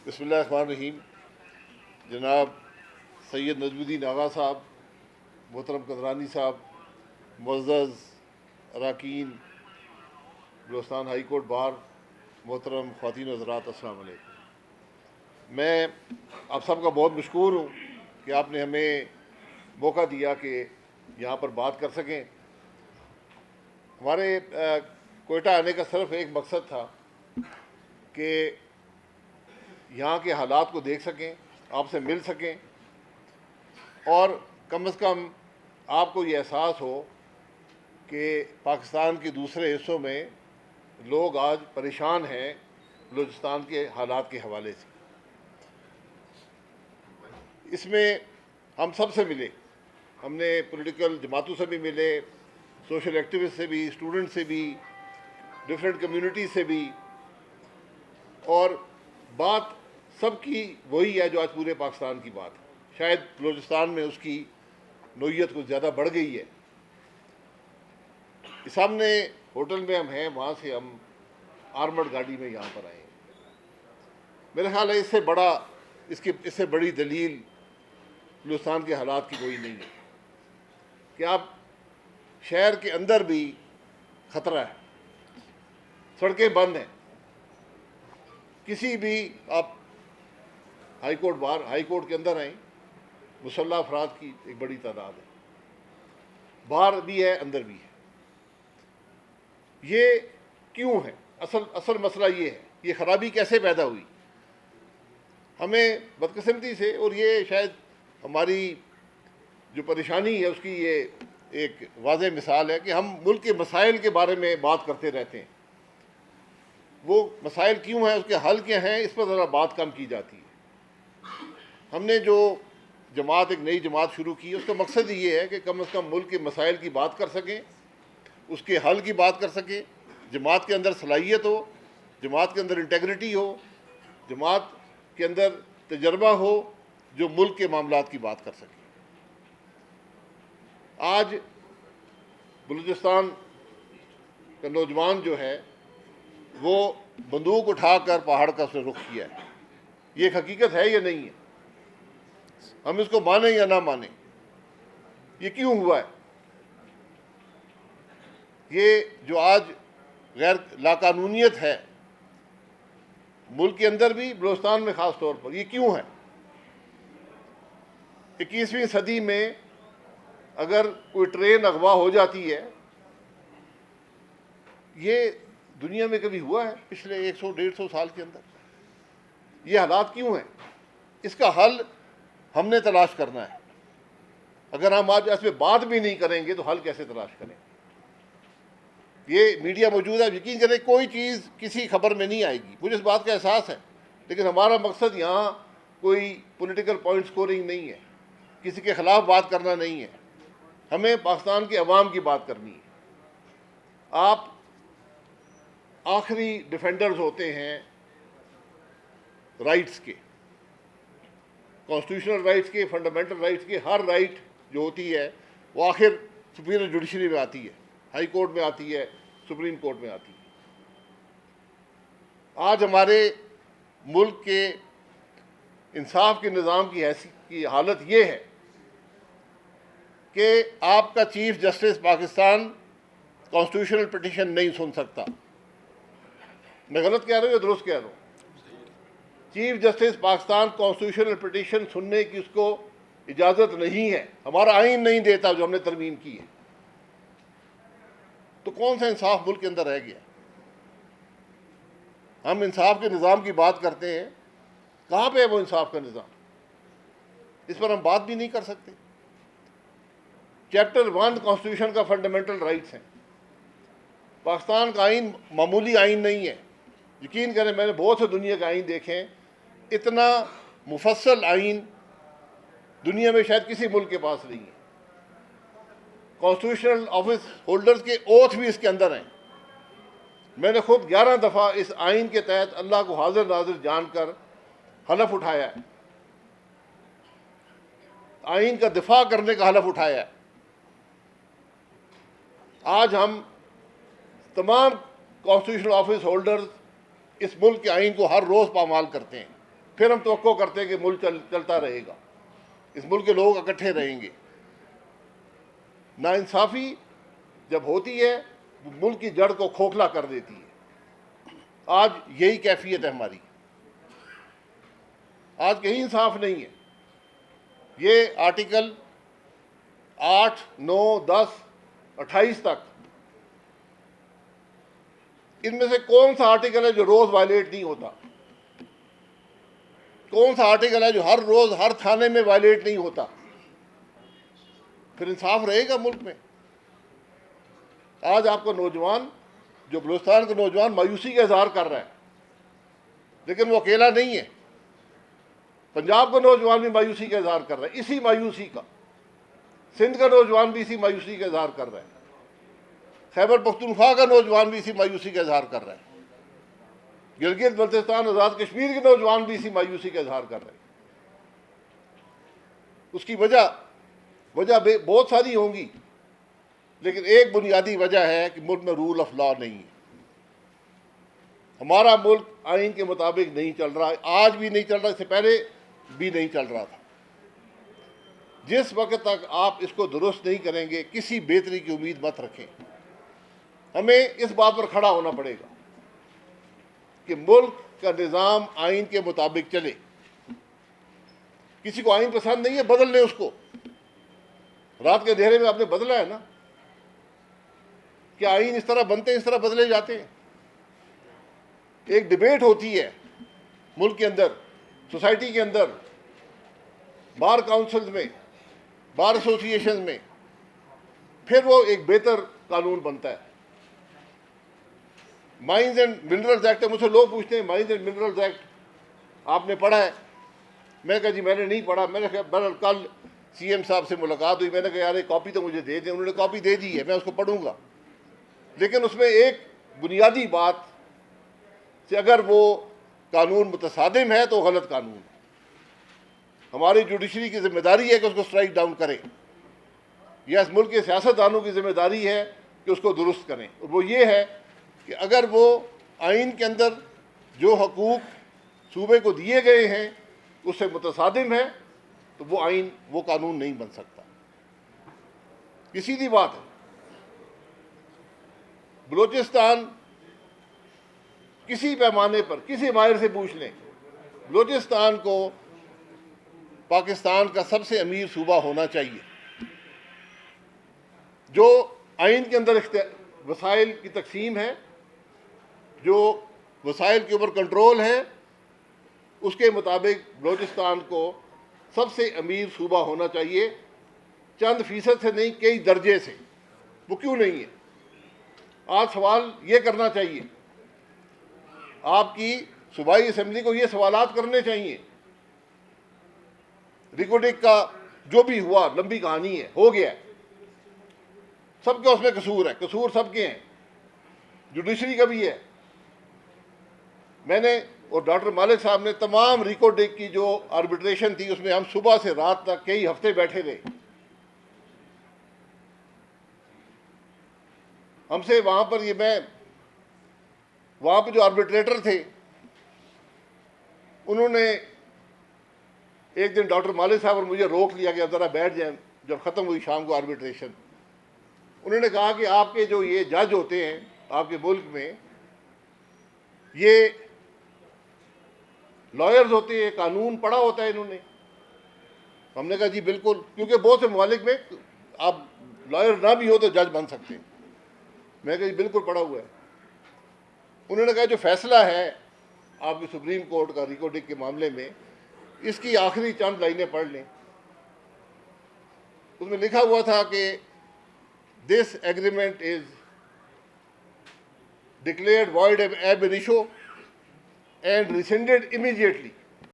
بسم اللہ الرحمن الرحیم. جناب سید نجم الدین آغا صاحب، محترم قدرانی صاحب، معزز اراکین بلوچستان ہائی کورٹ بار، محترم خواتین و حضرات، السلام علیکم. میں آپ سب کا بہت مشکور ہوں کہ آپ نے ہمیں موقع دیا کہ یہاں پر بات کر سکیں. ہمارے کوئٹہ آنے کا صرف ایک مقصد تھا کہ یہاں کے حالات کو دیکھ سکیں، آپ سے مل سکیں، اور کم از کم آپ کو یہ احساس ہو کہ پاکستان کے دوسرے حصوں میں لوگ آج پریشان ہیں بلوچستان کے حالات کے حوالے سے. اس میں ہم سب سے ملے، ہم نے پولیٹیکل جماعتوں سے بھی ملے، سوشل ایکٹیوسٹ سے بھی، اسٹوڈنٹ سے بھی، ڈفرینٹ کمیونٹی سے بھی، اور بات سب کی وہی ہے جو آج پورے پاکستان کی بات ہے. شاید بلوچستان میں اس کی نوعیت کچھ زیادہ بڑھ گئی ہے. سامنے ہوٹل میں ہم ہیں، وہاں سے ہم آرمڈ گاڑی میں یہاں پر آئے ہیں. میرا خیال ہے اس سے بڑی دلیل بلوچستان کے حالات کی کوئی نہیں ہے کہ آپ شہر کے اندر بھی خطرہ ہے، سڑکیں بند ہیں. کسی بھی آپ ہائی کورٹ کے اندر آئیں، مسلح افراد کی ایک بڑی تعداد ہے، باہر بھی ہے اندر بھی ہے. یہ کیوں ہے؟ اصل مسئلہ یہ ہے، یہ خرابی کیسے پیدا ہوئی؟ ہمیں بدقسمتی سے، اور یہ شاید ہماری جو پریشانی ہے اس کی یہ ایک واضح مثال ہے کہ ہم ملک کے مسائل کے بارے میں بات کرتے رہتے ہیں. وہ مسائل کیوں ہیں، اس کے حل کیا ہیں، اس پر ذرا بات کم کی جاتی ہے. ہم نے جو ایک نئی جماعت شروع کی، اس کا مقصد یہ ہے کہ کم از کم ملک کے مسائل کی بات کر سکیں، اس کے حل کی بات کر سکیں. جماعت کے اندر صلاحیت ہو، جماعت کے اندر انٹیگریٹی ہو، جماعت کے اندر تجربہ ہو جو ملک کے معاملات کی بات کر سکے. آج بلوچستان کا نوجوان جو ہے وہ بندوق اٹھا کر پہاڑ کا اس نے رخ کیا ہے. یہ ایک حقیقت ہے یا نہیں ہے؟ ہم اس کو مانیں یا نہ مانیں، یہ کیوں ہوا ہے؟ یہ جو آج غیر لاقانونیت ہے ملک کے اندر بھی، بلوچستان میں خاص طور پر، یہ کیوں ہے؟ 21ویں صدی میں اگر کوئی ٹرین اغوا ہو جاتی ہے، یہ دنیا میں کبھی ہوا ہے پچھلے 100-150 سال کے اندر؟ یہ حالات کیوں ہیں؟ اس کا حل ہم نے تلاش کرنا ہے. اگر ہم آج اس پہ بات بھی نہیں کریں گے تو حل کیسے تلاش کریں؟ یہ میڈیا موجود ہے، یقین کریں کوئی چیز کسی خبر میں نہیں آئے گی، مجھے اس بات کا احساس ہے، لیکن ہمارا مقصد یہاں کوئی پولیٹیکل پوائنٹ سکورنگ نہیں ہے، کسی کے خلاف بات کرنا نہیں ہے. ہمیں پاکستان کے عوام کی بات کرنی ہے. آپ آخری ڈیفینڈرز ہوتے ہیں رائٹس کے، کانسٹیٹیوشنل رائٹس کے، فنڈامنٹل رائٹس کے. ہر رائٹ جو ہوتی ہے وہ آخر سپیریئر جوڈیشری میں آتی ہے، ہائی کورٹ میں آتی ہے، سپریم کورٹ میں آتی ہے. آج ہمارے ملک کے انصاف کے نظام کی حالت یہ ہے کہ آپ کا chief justice Pakistan constitutional petition نہیں سن سکتا. میں غلط کہہ رہا ہوں یا درست کہہ رہا ہوں؟ Chief justice Pakistan constitutional petition سننے کی اس کو اجازت نہیں ہے، ہمارا آئین نہیں دیتا جو ہم نے ترمیم کی ہے. تو کون سا انصاف ملک کے اندر رہ گیا؟ ہم انصاف کے نظام کی بات کرتے ہیں، کہاں پہ ہے وہ انصاف کا نظام؟ اس پر ہم بات بھی نہیں کر سکتے. چیپٹر 1 کانسٹیٹیوشن کا فنڈامنٹل رائٹس ہیں. پاکستان کا آئین معمولی آئین نہیں ہے. یقین کریں میں نے بہت سے دنیا کے آئین دیکھے ہیں، اتنا مفصل آئین دنیا میں شاید کسی ملک کے پاس نہیں ہے. کانسٹیٹیوشنل آفس ہولڈرز کے اوتھ بھی اس کے اندر ہیں. میں نے خود 11 دفعہ اس آئین کے تحت اللہ کو حاضر ناظر جان کر حلف اٹھایا ہے، آئین کا دفاع کرنے کا حلف اٹھایا ہے. آج ہم تمام کانسٹیٹیوشنل آفس ہولڈرز اس ملک کے آئین کو ہر روز پامال کرتے ہیں. پھر ہم توقع کرتے ہیں کہ ملک چلتا رہے گا، اس ملک کے لوگ اکٹھے رہیں گے۔ ناانصافی جب ہوتی ہے وہ ملک کی جڑ کو کھوکھلا کر دیتی ہے۔ آج یہی کیفیت ہے ہماری، آج کہیں انصاف نہیں ہے۔ یہ آرٹیکل 8، 9، 10، 28 تک، ان میں سے کون سا آرٹیکل ہے جو روز وائلیٹ نہیں ہوتا؟ کون سا آرٹیکل ہے جو ہر روز ہر تھانے میں وائلیٹ نہیں ہوتا؟ پھر انصاف رہے گا ملک میں؟ آج آپ کا نوجوان، جو بلوچستان کا نوجوان مایوسی کا اظہار کر رہا ہے، لیکن وہ اکیلا نہیں ہے، پنجاب کا نوجوان بھی مایوسی کا اظہار کر رہا ہے، اسی مایوسی کا۔ سندھ کا نوجوان بھی اسی مایوسی کا اظہار کر رہا ہے، خیبر پختونخوا کا نوجوان بھی اسی مایوسی کا اظہار کر رہا ہے، گلگت بلتستان آزاد کشمیر کے نوجوان بھی اسی مایوسی کا اظہار کر رہے ہیں۔ اس کی وجہ بہت ساری ہوں گی، لیکن ایک بنیادی وجہ ہے کہ ملک میں رول آف لا نہیں ہے۔ ہمارا ملک آئین کے مطابق نہیں چل رہا، آج بھی نہیں چل رہا، اس سے پہلے بھی نہیں چل رہا تھا۔ جس وقت تک آپ اس کو درست نہیں کریں گے، کسی بہتری کی امید مت رکھیں۔ ہمیں اس بات پر کھڑا ہونا پڑے گا کہ ملک کا نظام آئین کے مطابق چلے۔ کسی کو آئین پسند نہیں ہے، بدل لیں اس کو۔ رات کے اندھیرے میں آپ نے بدلا ہے نا؟ کیا آئین اس طرح بنتے ہیں، اس طرح بدلے جاتے ہیں؟ ایک ڈیبیٹ ہوتی ہے ملک کے اندر، سوسائٹی کے اندر، بار کاؤنسلز میں، بار ایسوسی ایشن میں، پھر وہ ایک بہتر قانون بنتا ہے۔ مائنز اینڈ منرلز ایکٹ، مجھ سے لوگ پوچھتے ہیں مائنز اینڈ منرلز ایکٹ آپ نے پڑھا ہے؟ میں نے کہا جی میں نے نہیں پڑھا۔ میں نے کہا بہرحال کل سی ایم صاحب سے ملاقات ہوئی، میں نے کہا یار ایک کاپی تو مجھے دے دیں۔ انہوں نے کاپی دے دی ہے، میں اس کو پڑھوں گا، لیکن اس میں ایک بنیادی بات کہ اگر وہ قانون متصادم ہے تو غلط قانون ہے۔ ہماری جوڈیشری کی ذمہ داری ہے کہ اس کو اسٹرائک ڈاؤن کریں، یا اس ملک کے سیاستدانوں کی ذمہ داری ہے کہ اس کو درست کریں، اور وہ یہ ہے کہ اگر وہ آئین کے اندر جو حقوق صوبے کو دیے گئے ہیں اس سے متصادم ہے تو وہ آئین، وہ قانون نہیں بن سکتا۔ یہ سیدھی بات ہے۔ بلوچستان کسی پیمانے پر، کسی ماہر سے پوچھ لیں، بلوچستان کو پاکستان کا سب سے امیر صوبہ ہونا چاہیے۔ جو آئین کے اندر وسائل کی تقسیم ہے، جو وسائل کے اوپر کنٹرول ہے، اس کے مطابق بلوچستان کو سب سے امیر صوبہ ہونا چاہیے، چند فیصد سے نہیں، کئی درجے سے۔ وہ کیوں نہیں ہے؟ آج سوال یہ کرنا چاہیے، آپ کی صوبائی اسمبلی کو یہ سوالات کرنے چاہیے۔ ریکوڈک کا جو بھی ہوا لمبی کہانی ہے، ہو گیا ہے، سب کا اس میں قصور ہے، قصور سب کے ہیں، جوڈیشری کا بھی ہے۔ میں نے اور ڈاکٹر مالک صاحب نے تمام ریکوڈک کی جو آربیٹریشن تھی اس میں ہم صبح سے رات تک کئی ہفتے بیٹھے رہے۔ ہم سے وہاں پر وہاں پہ جو آربیٹریٹر تھے انہوں نے ایک دن ڈاکٹر مالک صاحب اور مجھے روک لیا کہ اب ذرا بیٹھ جائیں، جب ختم ہوئی شام کو آربیٹریشن۔ انہوں نے کہا کہ آپ کے جو یہ جج ہوتے ہیں آپ کے ملک میں، یہ لائرز ہوتے ہیں، قانون پڑھا ہوتا ہے انہوں نے؟ ہم نے کہا جی بالکل، کیونکہ بہت سے ممالک میں آپ لائر نہ بھی ہو تو جج بن سکتے ہیں۔ میں نے کہا جی بالکل پڑھا ہوا ہے۔ انہوں نے کہا جو فیصلہ ہے آپ کی سپریم کورٹ کا ریکوڈک کے معاملے میں، اس کی آخری چند لائنیں پڑھ لیں۔ اس میں لکھا ہوا تھا کہ this agreement is declared void ab initio and ریسنڈیڈ immediately.